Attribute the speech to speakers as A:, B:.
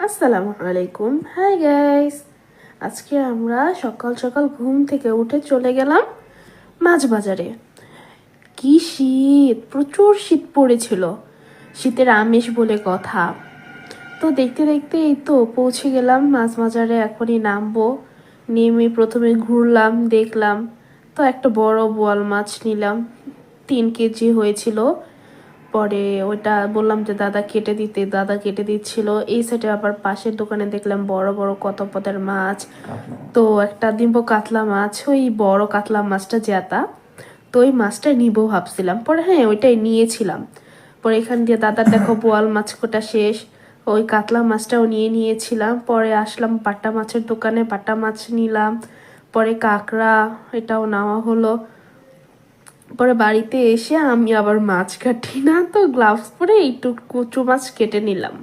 A: আসসালামু আলাইকুম। Hi guys, আজকে আমরা সকাল সকাল ঘুম থেকে উঠে চলে গেলাম মাছ বাজারে। কি শীত, প্রচুর শীত পড়েছিল, শীতের আমেজ বলে কথা। তো দেখতে দেখতে এই তো পৌঁছে গেলাম মাছ বাজারে। এখনই নামবো। নেমে প্রথমে ঘুরলাম, দেখলাম। তো একটা বড় বোয়াল মাছ নিলাম, 3 কেজি হয়েছিল। পরে ওইটা বললাম যে দাদা কেটে দিতে, দাদা কেটে দিচ্ছিল। এই সাইডে আবার পাশের দোকানে দেখলাম বড় বড় কত পদের মাছ। তো একটা নিব কাতলা মাছ, ওই বড় কাতলা মাছটা জেতা। তো ওই মাছটা নিব ভাবছিলাম, পরে হ্যাঁ ওইটাই নিয়েছিলাম। পরে এখান দিয়ে দাদার দেখো বোয়াল মাছ কোটা শেষ, ওই কাতলা মাছটাও নিয়েছিলাম। পরে আসলাম বাটা মাছের দোকানে, বাটা মাছ নিলাম। পরে কাঁকড়া, এটাও নেওয়া হলো। পরে বাড়িতে এসে আমি আবার মাছ কাটি না, তো গ্লাভস পরে একটু কচু মাছ কেটে নিলাম।